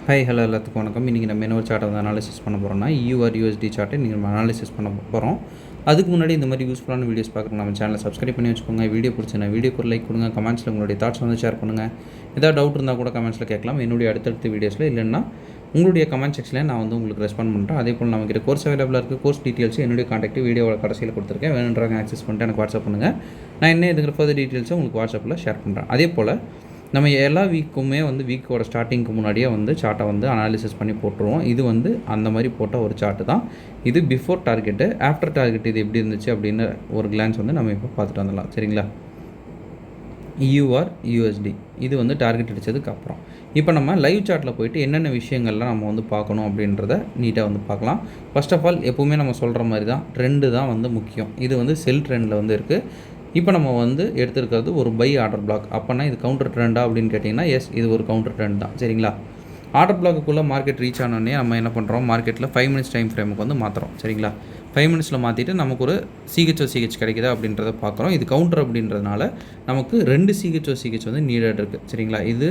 Hi hello எல்லாத்துக்கும் வணக்கம். இன்றைக்கி நம்ம என்ன ஒரு சார்ட்டை வந்து அனாலிசிஸ் பண்ண போகிறோம்னா USD சார்ட்டை இன்றைக்கி நம்ம அனாலிசிஸ் பண்ண போகிறோம். அதுக்கு முன்னாடி இந்த மாதிரி யூஸ்ஃபுல்லான வீடியோஸ் பார்க்குறோம் நம்ம சேனலை சப்ஸ்கிரைப் பண்ணி வச்சுக்கோங்க. வீடியோ பிடிச்சினா வீடியோக்கு ஒரு லைக் கொடுங்க. கமெண்ட்ஸில் உங்களுடைய தாட்ஸ் வந்து ஷேர் பண்ணுங்கள். ஏதாவது டவுட் இருந்தால் கூட கமெண்ட்ஸில் கேட்கலாம். என்னுடைய அடுத்தடுத்த வீடியோஸில் இல்லைன்னா உங்களுடைய கமெண்ட் செக்ஷனில் நான் வந்து உங்களுக்கு ரெஸ்பாண்ட் பண்ணுறேன். அதே போல் நம்மக்கிட்ட கோர்ஸ் அவைலபிளாக இருக்குது. கோர்ஸ் டீட்டெயில்ஸ் என்னுடைய காண்டாக்ட் வீடியோவோட கடைசியில் கொடுத்துருக்கேன். வேணுன்றாங்க ஆக்சஸ் பண்ணிட்டு எனக்கு வாட்ஸ்அப் பண்ணுங்கள். நான் என்ன இதுங்கிற ஃபர்தர் டீட்டெயில்ஸை உங்களுக்கு வாட்ஸ்அப்பில் ஷேர் பண்ணுறேன். அதே போல் நம்ம எல்லா வீக்குமே வந்து வீக்கோட ஸ்டார்டிங்க்கு முன்னாடியே வந்து சார்ட்டை வந்து அனாலிசிஸ் பண்ணி போட்டுருவோம். இது வந்து அந்த மாதிரி போட்ட ஒரு சார்ட்டு தான். இது பிஃபோர் டார்கெட்டு, ஆஃப்டர் டார்கெட் இது எப்படி இருந்துச்சு அப்படின்னு ஒரு கிளான்ஸ் வந்து நம்ம இப்போ பார்த்துட்டு வந்துடலாம். சரிங்களா? USD இது வந்து டார்கெட் அடித்ததுக்கு அப்புறம் இப்போ நம்ம லைவ் சார்ட்டில் போயிட்டு என்னென்ன விஷயங்கள்லாம் நம்ம வந்து பார்க்கணும் அப்படின்றத நீட்டாக வந்து பார்க்கலாம். ஃபர்ஸ்ட் ஆஃப் ஆல் எப்போவுமே நம்ம சொல்கிற மாதிரி தான் ட்ரெண்டு தான் வந்து முக்கியம். இது வந்து செல் ட்ரெண்டில் வந்து இருக்குது. இப்போ நம்ம வந்து எடுத்துருக்கிறது ஒரு பை ஆர்டர் பிளாக். அப்போனா இது கவுண்டர் ட்ரெண்டா அப்படின்னு கேட்டிங்கன்னா எஸ், இது ஒரு கவுண்டர் ட்ரெண்ட் தான். சரிங்களா? ஆர்டர் பிளாக்குள்ளே மார்க்கெட் ரீச் ஆனோடனே நம்ம என்ன பண்ணுறோம், மார்க்கெட்டில் 5 மினிட்ஸ் டைம் ஃப்ரேமுக்கு வந்து மாற்றுறோம். சரிங்களா? 5 மினிட்ஸில் மாற்றிட்டு நமக்கு ஒரு CHO கிடைக்குதா அப்படின்றத பார்க்குறோம். இது கவுண்டர் அப்படின்றதுனால நமக்கு 2 CHO வந்து நீடட் இருக்குது. சரிங்களா? இது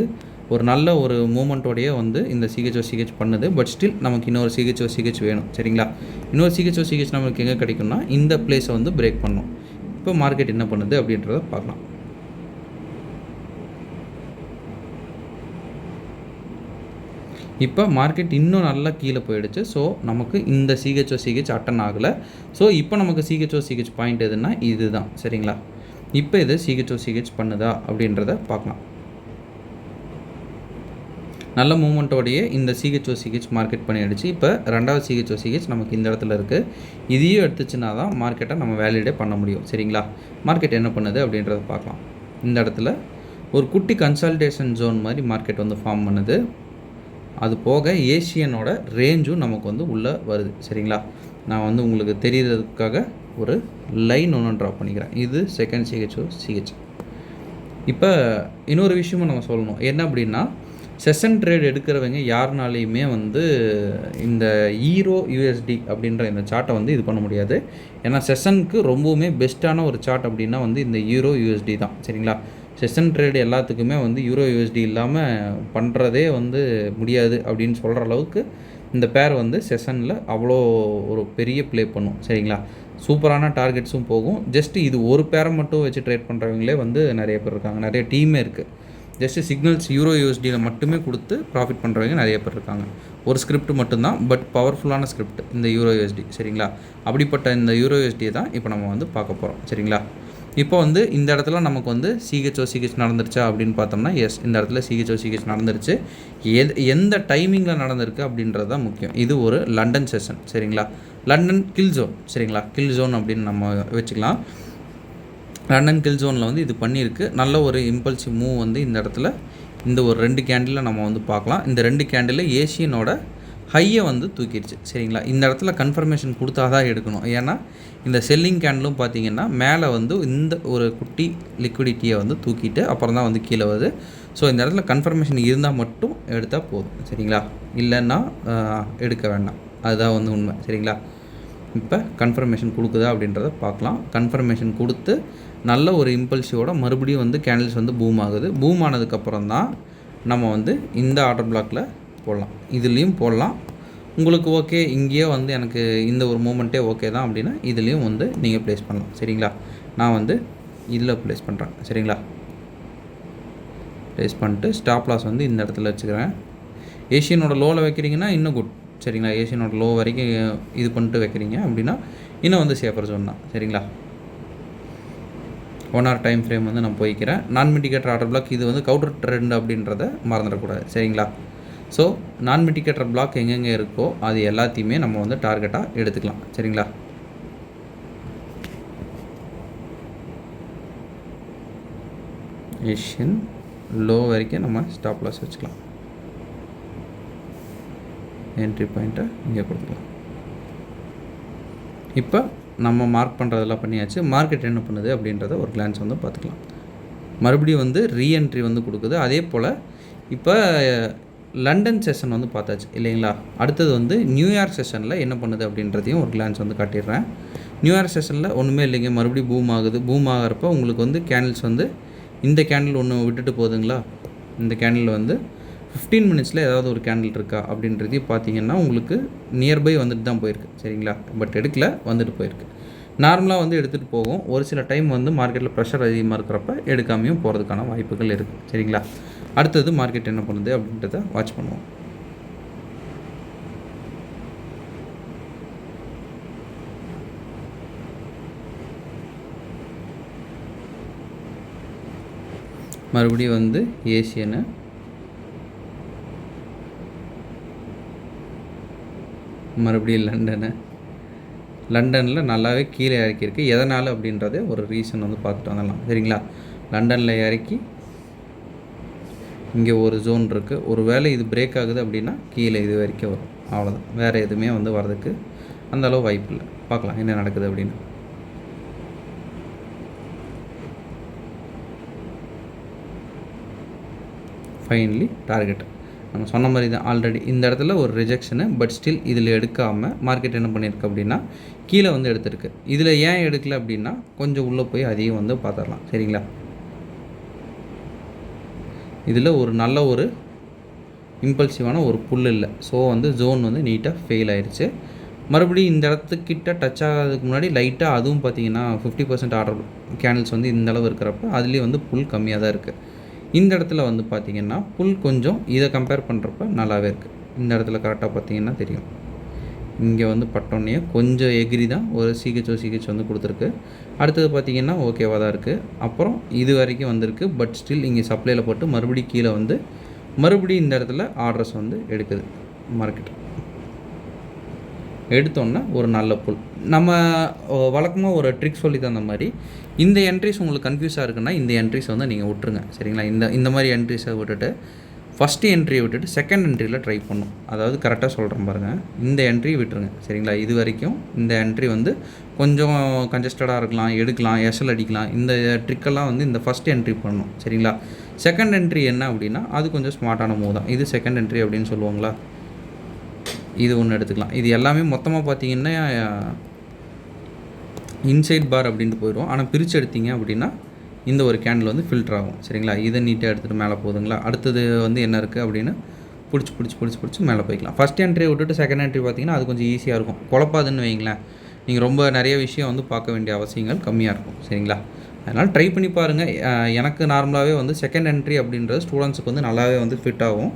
ஒரு நல்ல ஒரு மூமெண்ட்டோடையே வந்து இந்த CHO பண்ணுது. பட் ஸ்டில் நமக்கு இன்னொரு CHO வேணும். சரிங்களா? இன்னொரு CHO நமக்கு எங்கே கிடைக்கும்னா இந்த பிளேஸை வந்து பிரேக் பண்ணணும். இப்போ மார்க்கெட் என்ன பண்ணுது அப்படின்றத பார்க்கலாம். இப்போ மார்க்கெட் இன்னும் நல்லா கீழே போயிடுச்சு. ஸோ நமக்கு இந்த CHO அட்டன் ஆகலை. ஸோ இப்போ நமக்கு CHO பாயிண்ட் எதுன்னா இது தான். சரிங்களா? இப்போ இது CHO பண்ணுதா அப்படின்றத பார்க்கலாம். நல்ல மூமெண்ட்டோடையே இந்த CHO மார்க்கெட் பண்ணிடுச்சு. இப்போ ரெண்டாவது CHO நமக்கு இந்த இடத்துல இருக்குது. இதையும் எடுத்துச்சுன்னா தான் மார்க்கெட்டை நம்ம வேலிடே பண்ண முடியும். சரிங்களா? மார்க்கெட் என்ன பண்ணுது அப்படின்றத பார்க்கலாம். இந்த இடத்துல ஒரு குட்டி கன்சால்டேஷன் ஜோன் மாதிரி மார்க்கெட் வந்து ஃபார்ம் பண்ணுது. அது போக ஏஷியனோட ரேஞ்சும் நமக்கு வந்து உள்ளே வருது. சரிங்களா? நான் வந்து உங்களுக்கு தெரியறதுக்காக ஒரு லைன் ஒன்று ட்ரா பண்ணிக்கிறேன். இது செகண்ட் CHO. இப்போ இன்னொரு விஷயமும் நம்ம சொல்லணும். என்ன அப்படின்னா, செஷன் ட்ரேட் எடுக்கிறவங்க யாருனாலையுமே வந்து இந்த USD அப்படின்ற இந்த சார்ட்டை வந்து இது பண்ண முடியாது. ஏன்னா செஷனுக்கு ரொம்பவுமே பெஸ்ட்டான ஒரு சார்ட் அப்படின்னா வந்து இந்த USD தான். சரிங்களா? செஷன் ட்ரேடு எல்லாத்துக்குமே வந்து USD இல்லாமல் பண்ணுறதே வந்து முடியாது அப்படின்னு சொல்கிற அளவுக்கு இந்த பேர் வந்து செஷனில் அவ்வளோ ஒரு பெரிய ப்ளே பண்ணும். சரிங்களா? சூப்பரான டார்கெட்ஸும் போகும். ஜஸ்ட்டு இது ஒரு பேரை மட்டும் வச்சு ட்ரேட் பண்ணுறவங்களே வந்து நிறைய பேர் இருக்காங்க. நிறைய டீமே இருக்குது. ஜஸ்ட்டு சிக்னல்ஸ் USDயில் மட்டுமே கொடுத்து ப்ராஃபிட் பண்ணுறவங்க நிறைய பேர் இருக்காங்க. ஒரு ஸ்கிரிப்ட் மட்டும்தான், பட் பவர்ஃபுல்லான ஸ்கிரிப்ட் இந்த USD. சரிங்களா? அப்படிப்பட்ட இந்த USD தான் இப்போ நம்ம வந்து பார்க்க போகிறோம். சரிங்களா? இப்போ வந்து இந்த இடத்துல நமக்கு வந்து CHO நடந்துருச்சா அப்படின்னு பார்த்தோம்னா எஸ், இந்த இடத்துல CHO நடந்துருச்சு. எந்த டைமிங்கில் நடந்திருக்கு அப்படின்றது தான் முக்கியம். இது ஒரு லண்டன் செஷன். சரிங்களா? London kill zone. சரிங்களா? கில் ஜோன் அப்படின்னு நம்ம வச்சுக்கலாம். லண்டன் கில் ஜோனில் வந்து இது பண்ணியிருக்கு. நல்ல ஒரு இம்பல்சிவ் மூவ் வந்து இந்த இடத்துல இந்த ஒரு 2 கேண்டிலில் நம்ம வந்து பார்க்கலாம். இந்த 2 கேண்டிலில் ஏஷியனோட ஹையை வந்து தூக்கிடுச்சு. சரிங்களா? இந்த இடத்துல கன்ஃபர்மேஷன் கொடுத்தா தான் எடுக்கணும். ஏன்னா இந்த செல்லிங் கேண்டிலும் பார்த்தீங்கன்னா மேலே வந்து இந்த ஒரு குட்டி லிக்விடிட்டியை வந்து தூக்கிட்டு அப்புறம் தான் வந்து கீழே வருது. ஸோ இந்த இடத்துல கன்ஃபர்மேஷன் இருந்தால் மட்டும் எடுத்தால் போதும். சரிங்களா? இல்லைன்னா எடுக்க வேண்டாம். அதுதான் வந்து உண்மை. சரிங்களா? இப்போ கன்ஃபர்மேஷன் கொடுக்குதா அப்படின்றத பார்க்கலாம். கன்ஃபர்மேஷன் கொடுத்து நல்ல ஒரு இம்பல்சிவோட மறுபடியும் வந்து கேண்டில்ஸ் வந்து பூம் ஆகுது. பூம் ஆனதுக்கப்புறம் தான் நம்ம வந்து இந்த ஆர்டர் பிளாக்கில் போடலாம். இதுலேயும் போடலாம். உங்களுக்கு ஓகே, இங்கேயே வந்து எனக்கு இந்த ஒரு மூமெண்ட்டே ஓகே தான் அப்படின்னா இதுலேயும் வந்து நீங்கள் ப்ளேஸ் பண்ணலாம். சரிங்களா? நான் வந்து இதில் ப்ளேஸ் பண்ணுறேன். சரிங்களா? ப்ளேஸ் பண்ணிட்டு ஸ்டாப் லாஸ் வந்து இந்த இடத்துல வச்சுக்கிறேன். ஏஷியனோட லோவில் வைக்கிறீங்கன்னா இன்னும் குட். சரிங்களா? ஏஷியனோட லோ வரைக்கும் இது பண்ணிட்டு வைக்கிறீங்க அப்படின்னா இன்னும் வந்து சேஃபர் ஜோன் தான். சரிங்களா? 1 hour டைம் ஃப்ரேம் வந்து நான் போய்க்கிறேன். நான் மிட்டிகேட்டர் ஆர்டர் பிளாக் இது வந்து கவுண்டர் ட்ரெண்ட் அப்படின்றத மறந்துடக்கூடாது. சரிங்களா? ஸோ நான் மிட்டிகேட்டர் பிளாக் எங்கெங்கே இருக்கோ அது எல்லாத்தையுமே நம்ம வந்து டார்கெட்டாக எடுத்துக்கலாம். சரிங்களா? ஏஷியன் லோ வரைக்கும் நம்ம ஸ்டாப் லாஸ் வச்சுக்கலாம். என்ட்ரி பாயிண்ட்டை இங்கே கொடுத்துக்கலாம். இப்போ நம்ம மார்க் பண்ணுறதெல்லாம் பண்ணியாச்சு. மார்க்கெட் என்ன பண்ணுது அப்படின்றத ஒரு கிளான்ஸ் வந்து பார்த்துக்கலாம். மறுபடியும் வந்து ரீஎன்ட்ரி வந்து கொடுக்குது. அதே போல் இப்போ லண்டன் செஷன் வந்து பார்த்தாச்சு இல்லைங்களா? அடுத்தது வந்து நியூயார்க் செஷனில் என்ன பண்ணுது அப்படின்றதையும் ஒரு கிளான்ஸ் வந்து காட்டிடுறேன். நியூயார்க் செஷனில் ஒன்றுமே இல்லைங்க, மறுபடியும் பூம் ஆகுது. பூம் ஆகிறப்ப உங்களுக்கு வந்து கேண்டில்ஸ் வந்து இந்த கேண்டில் ஒன்று விட்டுட்டு போகுதுங்களா? இந்த கேண்டில் வந்து 15 மினிட்ஸில் ஏதாவது ஒரு கேண்டில் இருக்கா அப்படின்றதையும் பார்த்தீங்கன்னா உங்களுக்கு நியர்பை வந்துட்டு தான் போயிருக்கு. சரிங்களா, பட் எடுக்கல, வந்துட்டு போயிருக்கு. நார்மலாக வந்து எடுத்துகிட்டு போகும். ஒரு சில டைம் வந்து மார்க்கெட்டில் ப்ரெஷர் அதிகமாக இருக்கிறப்ப எடுக்காமையும் போகிறதுக்கான வாய்ப்புகள் இருக்குது. சரிங்களா, அடுத்தது மார்க்கெட் என்ன பண்ணுது அப்படின்றத வாட்ச் பண்ணுவோம். மறுபடியும் வந்து ஏசியனு, மறுபடியும் லண்டனில் நல்லாவே கீழே இறக்கியிருக்கு. எதனால் அப்படின்றத ஒரு ரீசன் வந்து பார்த்துட்டு வந்துடலாம். சரிங்களா, லண்டனில் இறக்கி இங்கே ஒரு ஜோன் இருக்குது. ஒரு வேளை இது பிரேக் ஆகுது அப்படின்னா கீழே இது வரைக்கும் வரும். அவ்வளோதான், வேறு எதுவுமே வந்து வர்றதுக்கு அந்தளவு வாய்ப்பு இல்லை. பார்க்கலாம் என்ன நடக்குது அப்படின்னு. ஃபைனலி டார்கெட் நம்ம சொன்ன மாதிரி தான். ஆல்ரெடி இந்த இடத்துல ஒரு ரிஜெக்ஷனு, பட் ஸ்டில் இதில் எடுக்காமல் மார்க்கெட் என்ன பண்ணியிருக்கு அப்படின்னா கீழே வந்து எடுத்திருக்கு. இதில் ஏன் எடுக்கல அப்படின்னா கொஞ்சம் உள்ளே போய் அதையும் வந்து பார்த்துடலாம். சரிங்களா, இதில் ஒரு நல்ல ஒரு இம்பல்சிவான ஒரு புல் இல்லை. ஸோ வந்து ஜோன் வந்து நீட்டாக ஃபெயில் ஆயிடுச்சு. மறுபடியும் இந்த இடத்துக்கிட்ட டச் ஆகிறதுக்கு முன்னாடி லைட்டாக அதுவும் பார்த்தீங்கன்னா 50% ஆர்டர் கேண்டில்ஸ் வந்து இந்த அளவு இருக்கிறப்ப அதுலேயும் வந்து புல் கம்மியாக தான் இருக்குது. இந்த இடத்துல வந்து பார்த்திங்கன்னா புல் கொஞ்சம் இதை கம்பேர் பண்ணுறப்ப நல்லாவே இருக்குது. இந்த இடத்துல கரெக்டாக பார்த்திங்கன்னா தெரியும். இங்கே வந்து பட்டோன்னே கொஞ்சம் எகிரி தான் ஒரு சிஹெச் வந்து கொடுத்துருக்கு. அடுத்தது பார்த்திங்கன்னா ஓகேவாக தான் இருக்குது. அப்புறம் இது வரைக்கும் வந்திருக்கு. பட் ஸ்டில் இங்கே சப்ளையில் போட்டு மறுபடியும் கீழே வந்து மறுபடியும் இந்த இடத்துல ஆர்டர்ஸ் வந்து எடுக்குது. மார்க்கெட் எடுத்தோன்னா ஒரு நல்ல புல். நம்ம வழக்கமாக ஒரு ட்ரிக் சொல்லி தந்த மாதிரி இந்த என்ட்ரிஸ் உங்களுக்கு கன்ஃபியூஸாக இருக்குன்னா இந்த என்ட்ரிஸ் வந்து நீங்கள் விட்டுருங்க. சரிங்களா, இந்த மாதிரி என்ட்ரிஸை விட்டுட்டு ஃபஸ்ட்டு என்ட்ரியை விட்டுட்டு செகண்ட் என்ட்ரியில் ட்ரை பண்ணும். அதாவது கரெக்டாக சொல்கிறேன் பாருங்கள், இந்த என்ட்ரி விட்டுருங்க. சரிங்களா, இது வரைக்கும் இந்த என்ட்ரி வந்து கொஞ்சம் கன்ஜஸ்டடாக இருக்கலாம், எடுக்கலாம், எஸ்எல் அடிக்கலாம். இந்த ட்ரிக்கெல்லாம் வந்து இந்த ஃபஸ்ட் என்ட்ரி பண்ணணும். சரிங்களா, செகண்ட் என்ட்ரி என்ன அப்படின்னா அது கொஞ்சம் ஸ்மார்ட்டான மூவ் தான். இது செகண்ட் என்ட்ரி அப்படின்னு சொல்லுவாங்களா, இது ஒன்று எடுத்துக்கலாம். இது எல்லாமே மொத்தமாக பார்த்தீங்கன்னா இன்சைட் பார் அப்படின்ட்டு போயிடும். ஆனால் பிரித்து எடுத்தீங்க அப்படின்னா இந்த ஒரு கேண்டில் வந்து ஃபில்டர் ஆகும். சரிங்களா, இதை நீட்டாக எடுத்துகிட்டு மேலே போகுதுங்களா. அடுத்தது வந்து என்ன இருக்குது அப்படின்னு பிடிச்சி மேலே போய்க்கலாம். ஃபஸ்ட் என்ட்ரி விட்டுட்டு செகண்ட் என்ட்ரி பார்த்தீங்கன்னா அது கொஞ்சம் ஈஸியாக இருக்கும். குழப்பாதுன்னு வைங்களேன். நீங்கள் ரொம்ப நிறைய விஷயம் வந்து பார்க்க வேண்டிய அவசியங்கள் கம்மியாக இருக்கும். சரிங்களா, அதனால் ட்ரை பண்ணி பாருங்கள். எனக்கு நார்மலாகவே வந்து செகண்ட் என்ட்ரி அப்படின்றது ஸ்டூடெண்ட்ஸுக்கு வந்து நல்லாவே வந்து ஃபிட் ஆகும்.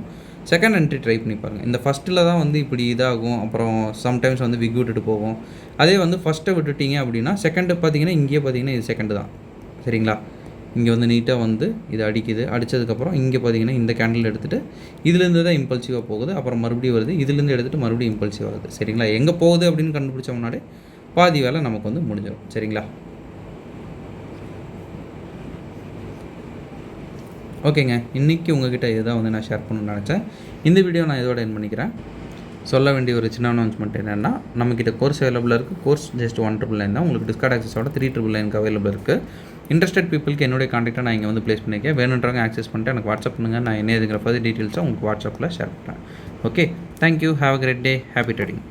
செகண்ட் என்ட்ரி ட்ரை பண்ணி பாருங்கள். இந்த ஃபஸ்ட்டில் தான் வந்து இப்படி இதாகும். அப்புறம் சம்டைம்ஸ் வந்து விக் விட்டுட்டு போகும். அதே வந்து ஃபஸ்ட்டை விட்டுட்டிங்க அப்படின்னா செகண்டு பார்த்தீங்கன்னா இங்கேயே பார்த்தீங்கன்னா இது செகண்டு தான். சரிங்களா, இங்கே வந்து நீட்டாக வந்து இது அடிக்குது. அடித்ததுக்கப்புறம் இங்கே பார்த்தீங்கன்னா இந்த கேண்டில் எடுத்துகிட்டு இதுலேருந்து தான் இம்பல்சிவாக போகுது. அப்புறம் மறுபடியும் வருது, இதுலேருந்து எடுத்துகிட்டு மறுபடியும் இம்பல்சிவ் ஆகுது. சரிங்களா, எங்கே போகுது அப்படின்னு கண்டுபிடிச்ச முன்னாடி பாதி வேலை நமக்கு வந்து முடிஞ்சிடும். சரிங்களா, ஓகேங்க. இன்றைக்கி உங்கள்கிட்ட இதுதான் வந்து நான் ஷேர் பண்ணணும்னு நினச்சேன். இந்த வீடியோ நான் இதோட என் பண்ணிக்கிறேன். சொல்ல வேண்டிய ஒரு சின்ன அனௌன்ஸ்மெண்ட் என்னென்னா, நம்மக்கிட்ட கோர்ஸ் அவைலபிளாக இருக்குது. கோர்ஸ் ஜஸ்ட் 199 தான். உங்களுக்கு டிஸ்கார்ட் ஆக்சஸோட 399 அவைலபிள் இருக்குது. இன்ட்ரெஸ்டட் பீப்புளுக்கு என்னுடைய கான்டாக்டை நான் இங்கே வந்து ப்ளேஸ் பண்ணியிருக்கேன். வேணுன்றவங்க ஆக்சஸ் பண்ணிட்டு எனக்கு வாட்ஸ்அப் பண்ணுங்கள். நான் என்ன இதுங்கிற ஃபர்தர் டீட்டெயில்ஸை உங்களுக்கு வாட்ஸ்அப்பில் ஷேர் பண்ணுறேன். Okay, thank you. Have a great day. Happy trading.